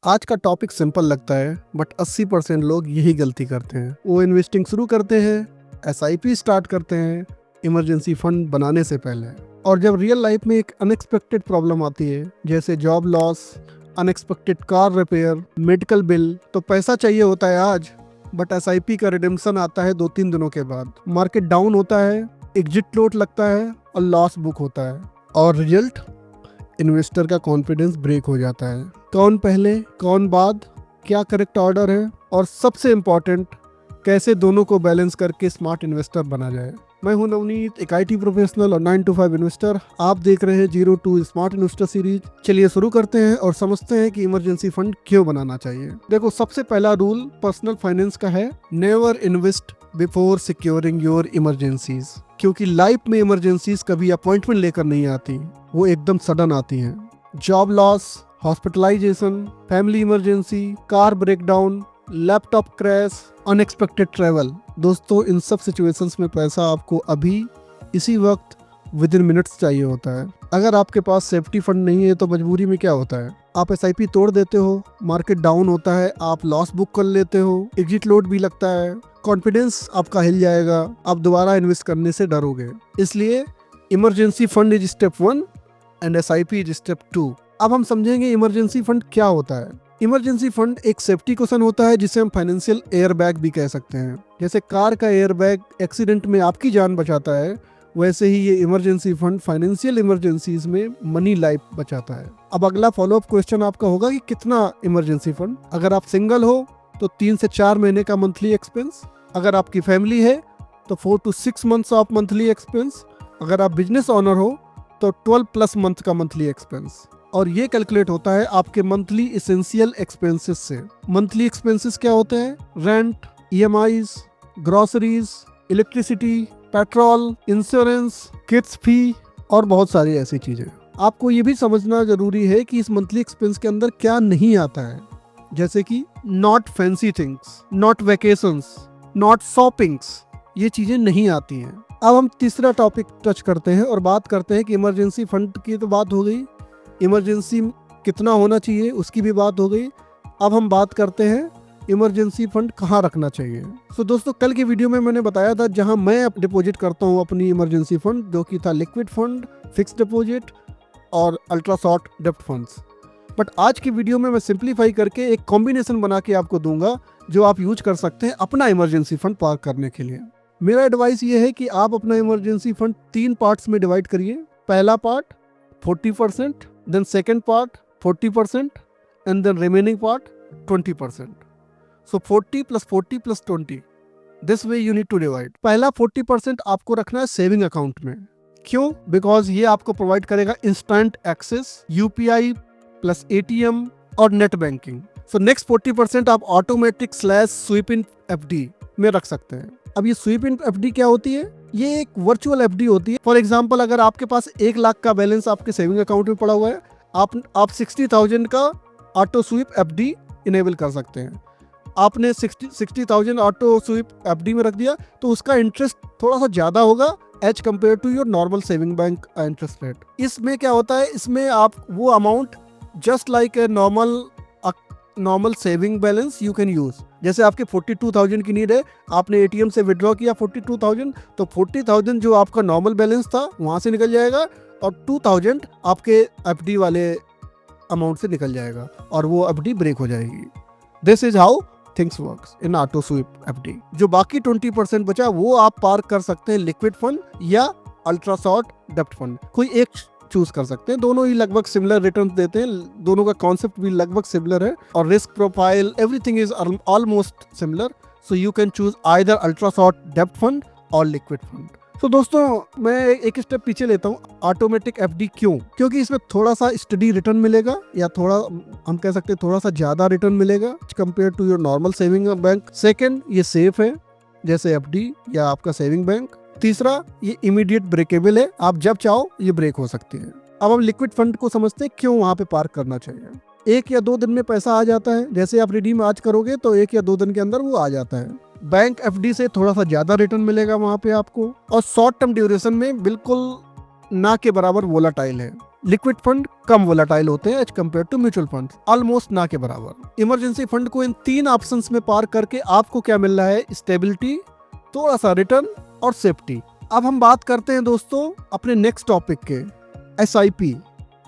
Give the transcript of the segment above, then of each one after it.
आज का topic simple लगता है बट 80% लोग यही गलती करते हैं। वो इन्वेस्टिंग शुरू करते हैं, एसआईपी स्टार्ट करते हैं इमरजेंसी फंड बनाने से पहले, और जब रियल लाइफ में एक अनएक्सपेक्टेड प्रॉब्लम आती है जैसे job loss, unexpected car repair, medical bill, तो पैसा चाहिए होता है आज, बट एसआईपी का रिडेम्पशन आता है 2-3 दिनों के बाद। मार्केट डाउन होता है, एग्जिट लोट लगता है और लॉस बुक होता है, और रिजल्ट इन्वेस्टर का कॉन्फिडेंस ब्रेक हो जाता है। कौन पहले कौन बाद, क्या करेक्ट ऑर्डर है, और सबसे इम्पॉर्टेंट कैसे दोनों को बैलेंस करके स्मार्ट इन्वेस्टर बना जाए। मैं हूं नवनीत, एक आईटी प्रोफेशनल और 9 to 5 इन्वेस्टर। आप देख रहे हैं 0 to स्मार्ट इन्वेस्टर सीरीज। चलिए शुरू करते हैं और समझते हैं कि इमरजेंसी फंड क्यों बनाना चाहिए। देखो, सबसे पहला रूल पर्सनल फाइनेंस का है, never invest before securing your emergencies. क्योंकि लाइफ में इमरजेंसीज कभी अपॉइंटमेंट लेकर नहीं आती, वो एकदम सडन आती हैं। Job loss, hospitalisation, family emergency, car breakdown, laptop crash, unexpected travel. दोस्तों, इन सब सिचुएशंस में पैसा आपको अभी इसी वक्त विद इन मिनट्स चाहिए होता है। अगर आपके पास सेफ्टी फंड नहीं है तो मजबूरी में क्या होता है, आप एसआईपी तोड़ देते हो, मार्केट डाउन होता है, आप लॉस बुक कर लेते हो, एग्जिट लोड भी लगता है, कॉन्फिडेंस आपका हिल जाएगा, आप दोबारा इन्वेस्ट करने से डरोगे। इसलिए emergency fund is step 1 and SIP is step 2। अब हम समझेंगे इमरजेंसी फंड क्या होता है। इमरजेंसी फंड एक सेफ्टी क्वेश्चन होता है जिसे हम फाइनेंशियल एयर बैग भी कह सकते हैं। जैसे कार का एयर बैग एक्सीडेंट में आपकी जान बचाता है, वैसे ही ये इमरजेंसी फंड फाइनेंशियल इमरजेंसीज में मनी लाइफ बचाता है। अब अगला फॉलोअप क्वेश्चन आपका होगा कि कितना इमरजेंसी फंड। अगर आप सिंगल हो तो 3 से 4 महीने का मंथली एक्सपेंस। अगर आपकी फैमिली है तो 4 to 6 months of monthly expense. अगर आप बिजनेस ओनर हो तो 12+ मंथ का मंथली एक्सपेंस। और ये कैलकुलेट होता है आपके मंथली इसेंशियल एक्सपेंसेस से। मंथली एक्सपेंसेस क्या होते हैं? Rent, EMIs, groceries, electricity, petrol, insurance, kids fee और बहुत सारी ऐसी चीजें। आपको ये भी समझना जरूरी है कि इस मंथली एक्सपेंस के अंदर क्या नहीं आता है, जैसे कि not fancy things, not vacations, not shoppings, ये चीजें नहीं आती हैं। अब हम तीसरा टॉपिक टच करते हैं और बात करते हैं कि इमरजेंसी फंड की तो बात हो गई, इमरजेंसी कितना होना चाहिए उसकी भी बात हो गई। अब हम बात करते हैं इमरजेंसी फंड कहाँ रखना चाहिए। तो दोस्तों, कल की वीडियो में मैंने बताया था जहां मैं डिपॉजिट करता हूं अपनी इमरजेंसी फंड, जो कि था लिक्विड फंड, फिक्स डिपॉजिट और अल्ट्रा शॉर्ट डेप्ट फंड्स। बट आज की वीडियो में मैं सिंप्लीफाई करके एक कॉम्बिनेशन बना के आपको दूंगा जो आप यूज कर सकते हैं अपना इमरजेंसी फंड पार्क करने के लिए। मेरा एडवाइस ये है कि आप अपना इमरजेंसी फंड 3 पार्ट्स में डिवाइड करिए। पहला part 40%, then second part 40%, and then remaining part 20%. So 40 plus 40 plus 20. This way you need to divide. पहला 40% आपको रखना है सेविंग अकाउंट में। क्यों? बिकॉज ये आपको प्रोवाइड करेगा instant access, UPI plus ATM और नेट बैंकिंग। सो नेक्स्ट 40% आप automatic slash sweep in FD में रख सकते हैं। अब ये स्वीप इन एफडी क्या होती है? ये एक वर्चुअल एफडी होती है। फॉर एग्जांपल, अगर आपके पास 1 लाख का बैलेंस आपके सेविंग अकाउंट में पड़ा हुआ है, आप 60,000 का ऑटो स्वीप एफडी इनेबल कर सकते हैं। आपने 60,000 ऑटो स्वीप एफडी में रख दिया तो उसका इंटरेस्ट थोड़ा सा ज़्यादा होगा as compare to your normal saving bank interest rate. इसमें क्या होता है, इसमें आप वो amount just like a normal saving balance you can use. जैसे आपके 42,000 की नीड है, आपने एटीएम से विड्रॉ किया 42,000, तो 40,000 जो आपका नॉर्मल बैलेंस था वहां से निकल जाएगा और 2,000 आपके एफडी वाले अमाउंट से निकल जाएगा और वो एफडी ब्रेक हो जाएगी। This is how things works in auto SVEEP FD. जो बाकी 20% बचा वो आप पार्क कर सकते हैं लिक्विड फंड या अल्ट्रा शॉर्ट डेप्ट फंड, कोई एक चूज कर सकते हैं। दोनों ही लगभग सिमिलर रिटर्न देते हैं, दोनों का कॉन्सेप्ट भी लगभग सिमिलर है और risk profile everything is almost similar. So you can choose either ultra short डेप्ट फंड और लिक्विड फंड। तो दोस्तों, मैं एक स्टेप पीछे लेता हूँ। ऑटोमेटिक एफडी क्यों? क्योंकि इसमें थोड़ा सा स्टडी रिटर्न मिलेगा, या थोड़ा हम कह सकते हैं थोड़ा सा ज्यादा रिटर्न मिलेगा compare to your normal saving bank. Second, ये सेफ है जैसे एफडी या आपका सेविंग बैंक। तीसरा, ये इमीडिएट ब्रेकेबल है, आप जब चाहो ये ब्रेक हो सकती है। अब हम लिक्विड फंड को समझते हैं क्यों वहां पे पार्क करना चाहिए। 1 या 2 दिन में पैसा आ जाता है, जैसे आप रिडीम आज करोगे तो 1 या 2 दिन के अंदर वो आ जाता है। बैंक एफडी से थोड़ा सा ज्यादा रिटर्न मिलेगा वहां पे आपको, और शॉर्ट टर्म ड्यूरेशन में बिल्कुल ना के बराबर वोलाटाइल है। लिक्विड फंड कम वोलेटाइल होते हैं as compare to mutual fund, almost ना के बराबर। इमरजेंसी फंड को इन 3 ऑप्शंस में पार करके आपको क्या मिल रहा है, स्टेबिलिटी, थोड़ा सा रिटर्न और सेफ्टी। अब हम बात करते हैं दोस्तों अपने नेक्स्ट टॉपिक के, SIP।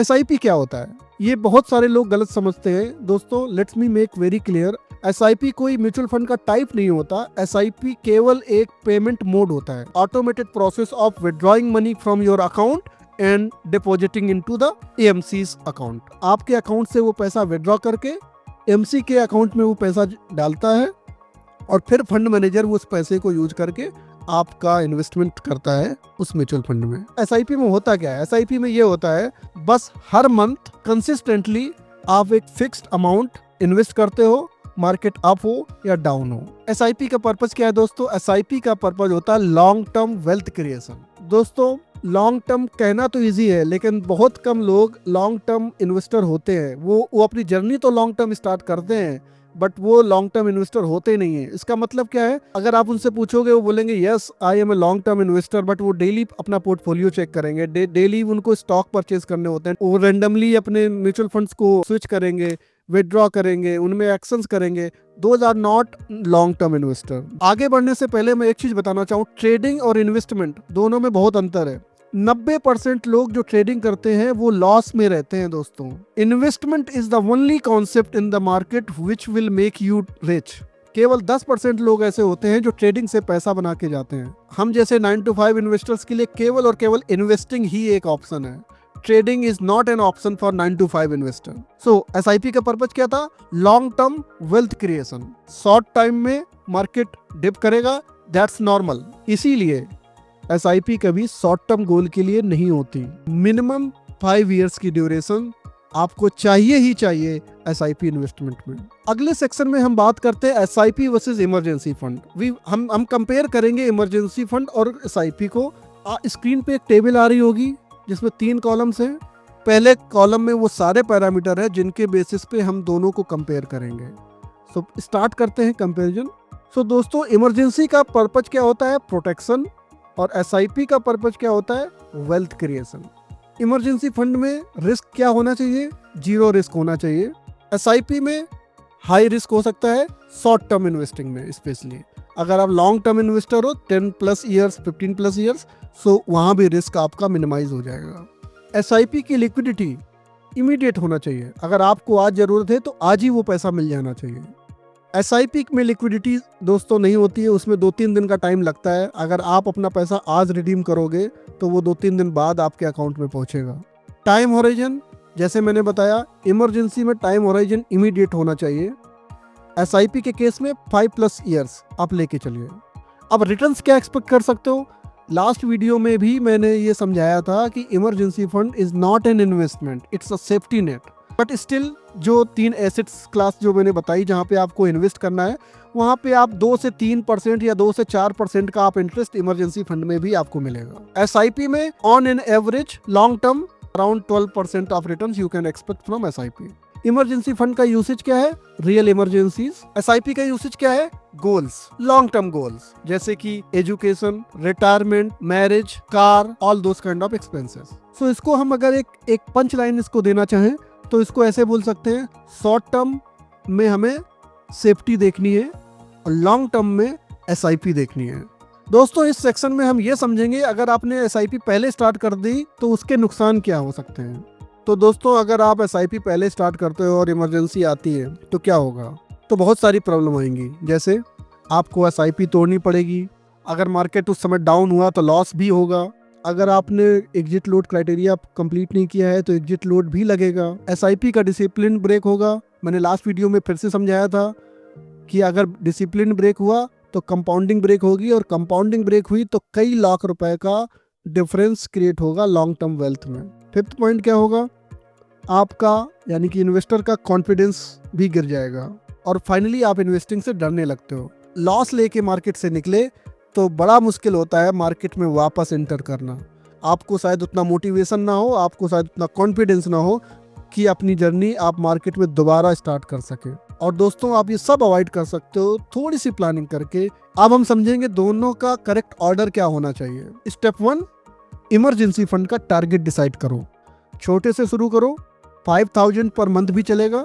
SIP क्या होता है, ये बहुत सारे लोग गलत समझते हैं दोस्तों। Let's me make very clear, SIP कोई म्यूचुअल फंड का टाइप नहीं होता। SIP केवल एक पेमेंट मोड होता है, automated process of withdrawing money from your account and depositing into the AMC's account. आपके अकाउंट से वो पैसा विड्रॉ करके AMC के अकाउंट में वो पैसा डालता है और फिर फंड मैनेजर उस पैसे को यूज करके आपका इन्वेस्टमेंट करता है उस म्यूचुअल फंड में। SIP में होता क्या है, SIP में ये होता है बस हर मंथ कंसिस्टेंटली आप एक फिक्स्ड अमाउंट इन्वेस्ट करते हो, मार्केट अप हो या डाउन हो। SIP का पर्पस क्या है दोस्तों, SIP का पर्पस होता है लॉन्ग टर्म वेल्थ क्रिएशन। दोस्तों लॉन्ग टर्म कहना तो इजी है, लेकिन बहुत कम लोग लॉन्ग टर्म इन्वेस्टर होते हैं। वो अपनी जर्नी तो लॉन्ग टर्म स्टार्ट करते हैं, बट वो लॉन्ग टर्म इन्वेस्टर होते नहीं है। इसका मतलब क्या है, अगर आप उनसे पूछोगे वो बोलेंगे yes I am a long term investor, but वो डेली अपना पोर्टफोलियो चेक करेंगे, डेली उनको स्टॉक परचेज करने होते हैं, वो रेंडमली अपने म्यूचुअल फंड्स को स्विच करेंगे, विड्रॉ करेंगे, उनमें एक्शंस करेंगे। Those are not long term investor. आगे बढ़ने से पहले मैं एक चीज बताना चाहूँ, ट्रेडिंग और इन्वेस्टमेंट दोनों में बहुत अंतर है। 90% लोग जो ट्रेडिंग करते हैं वो लॉस में रहते हैं दोस्तों। Investment is the only concept in the market which will make you rich. केवल 10% लोग ऐसे होते हैं जो ट्रेडिंग से पैसा बना के जाते हैं। हम जैसे 9 to 5 इन्वेस्टर्स के लिए केवल और केवल इन्वेस्टिंग ही एक ऑप्शन है। Trading is not an option for 9 to 5 investor. So SIP का पर्पज क्या था, long term wealth creation. Short time में मार्केट डिप करेगा, दैट्स नॉर्मल। इसीलिए SIP कभी शॉर्ट टर्म गोल के लिए नहीं होती। मिनिमम 5 years की ड्यूरेशन आपको चाहिए ही चाहिए SIP इन्वेस्टमेंट में। अगले सेक्शन में हम बात करते हैं SIP वर्सेस इमरजेंसी फंड। हम कंपेयर करेंगे इमरजेंसी फंड और SIP को। स्क्रीन पे एक टेबल आ रही होगी जिसमें 3 कॉलम्स हैं। पहले कॉलम में वो सारे पैरामीटर है जिनके बेसिस पे हम दोनों को कंपेयर करेंगे। सो स्टार्ट करते हैं कंपेरिजन। सो दोस्तों इमरजेंसी का पर्पज क्या होता है, प्रोटेक्शन, और SIP का पर्पज क्या होता है, वेल्थ क्रिएशन। इमरजेंसी फंड में रिस्क क्या होना चाहिए, 0 रिस्क होना चाहिए। SIP में हाई रिस्क हो सकता है शॉर्ट टर्म इन्वेस्टिंग में, स्पेशली अगर आप लॉन्ग टर्म इन्वेस्टर हो 10+ ईयर्स 15+ ईयर्स, सो वहाँ भी रिस्क आपका मिनिमाइज हो जाएगा। SIP की लिक्विडिटी इमीडिएट होना चाहिए, अगर आपको आज ज़रूरत है तो आज ही वो पैसा मिल जाना चाहिए। SIP में लिक्विडिटी दोस्तों नहीं होती है, उसमें 2-3 दिन का टाइम लगता है। अगर आप अपना पैसा आज रिडीम करोगे तो वो 2-3 दिन बाद आपके अकाउंट में पहुंचेगा। टाइम होराइजन जैसे मैंने बताया, इमरजेंसी में टाइम होराइजन इमीडिएट होना चाहिए। SIP के केस में 5+ ईयर्स आप लेके चलिए। अब रिटर्न्स क्या एक्सपेक्ट कर सकते हो, लास्ट वीडियो में भी मैंने ये समझाया था कि emergency fund is not an investment, it's a safety net. But still जो 3 एसेट्स क्लास जो मैंने बताई जहाँ पे आपको इन्वेस्ट करना है, वहाँ पे आप 2 से 3% या 2 से 4% का आप इंटरेस्ट इमरजेंसी फंड में भी आपको मिलेगा। SIP में on an average long term around 12% of returns you can expect from SIP। Emergency fund का यूसेज क्या है, रियल इमरजेंसीज। SIP का यूसेज क्या है, गोल्स, लॉन्ग टर्म गोल्स, जैसे कि education, retirement, marriage, car, all those kind of expenses. So इसको हम अगर एक पंच लाइन इसको देना चाहें तो इसको ऐसे बोल सकते हैं, शॉर्ट टर्म में हमें सेफ्टी देखनी है और लॉन्ग टर्म में SIP देखनी है। दोस्तों इस सेक्शन में हम ये समझेंगे अगर आपने SIP पहले स्टार्ट कर दी तो उसके नुकसान क्या हो सकते हैं। तो दोस्तों अगर आप SIP पहले स्टार्ट करते हो और इमरजेंसी आती है तो क्या होगा, तो बहुत सारी प्रॉब्लम आएंगी। जैसे आपको SIP तोड़नी पड़ेगी, अगर मार्केट उस समय डाउन हुआ तो लॉस भी होगा, अगर आपने एग्जिट लोड क्राइटेरिया कंप्लीट नहीं किया है तो एग्जिट लोड भी लगेगा, SIP का डिसिप्लिन ब्रेक होगा। मैंने लास्ट वीडियो में फिर से समझाया था कि अगर डिसिप्लिन ब्रेक हुआ तो कंपाउंडिंग ब्रेक होगी, और कंपाउंडिंग ब्रेक हुई तो कई लाख रुपए का डिफरेंस क्रिएट होगा लॉन्ग टर्म वेल्थ में। 5th पॉइंट क्या होगा, आपका यानी कि इन्वेस्टर का कॉन्फिडेंस भी गिर जाएगा, और फाइनली आप इन्वेस्टिंग से डरने लगते हो। लॉस लेके मार्केट से निकले तो बड़ा मुश्किल होता है मार्केट में वापस एंटर करना। आपको शायद उतना मोटिवेशन ना हो, आपको शायद उतना कॉन्फिडेंस ना हो कि अपनी जर्नी आप मार्केट में दोबारा स्टार्ट कर सके। और दोस्तों आप ये सब अवॉइड कर सकते हो थोड़ी सी प्लानिंग करके। अब हम समझेंगे दोनों का करेक्ट ऑर्डर क्या होना चाहिए। स्टेप 1, इमरजेंसी फंड का टारगेट डिसाइड करो। छोटे से शुरू करो, 5000 पर मंथ भी चलेगा।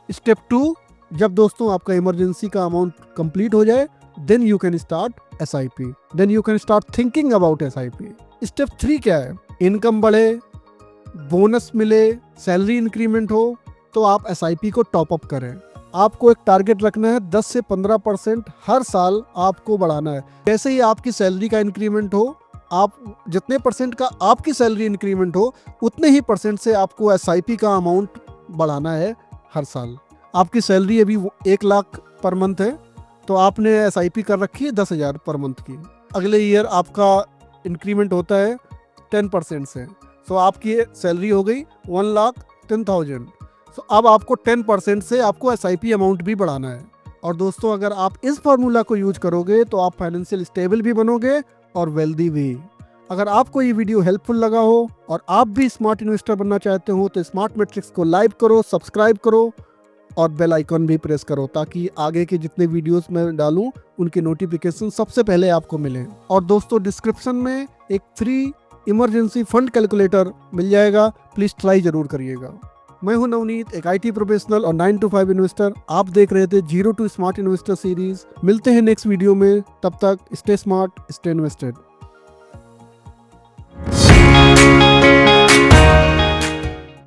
स्टेप 2, जब दोस्तों आपका इमरजेंसी का अमाउंट कंप्लीट हो जाए, then you can start SIP, then you can start thinking about SIP। Step 3 क्या है? इनकम बढ़े, बोनस मिले, सैलरी इंक्रीमेंट हो, तो आप SIP को टॉप अप करें। आपको एक टारगेट रखना है, 10 से 15% हर साल आपको बढ़ाना है। जैसे ही आपकी सैलरी का इंक्रीमेंट हो, आप जितने परसेंट का आपकी सैलरी इंक्रीमेंट हो, उतने ही परसेंट से आपको SIP का अमाउंट बढ़ाना है हर साल। आपकी सैलरी अभी 1 लाख पर मंथ है, तो आपने SIP कर रखी है 10,000 पर मंथ की। अगले ईयर आपका इंक्रीमेंट होता है 10% से, तो आपकी सैलरी हो गई 1,10,000। तो अब आपको 10% से आपको SIP अमाउंट भी बढ़ाना है। और दोस्तों, अगर आप इस फार्मूला को यूज करोगे तो आप फाइनेंशियल स्टेबल भी बनोगे और वेल्दी भी। अगर आपको ये वीडियो हेल्पफुल लगा हो और आप भी स्मार्ट इन्वेस्टर बनना चाहते हो, तो स्मार्ट मैट्रिक्स को लाइक करो, सब्सक्राइब करो और बेल आइकन भी प्रेस करो, ताकि आगे के जितने वीडियोस मैं डालूं उनकी नोटिफिकेशन सबसे पहले आपको मिले। और दोस्तों, डिस्क्रिप्शन में एक फ्री इमरजेंसी फंड कैलकुलेटर मिल जाएगा, प्लीज़ ट्राई जरूर करिएगा। मैं हूं नवनीत, एक IT प्रोफेशनल और 9 to 5 इन्वेस्टर। आप देख रहे थे zero to smart investor series. मिलते हैं नेक्स्ट वीडियो में, तब तक स्टे स्मार्ट, स्टे इन्वेस्टेड।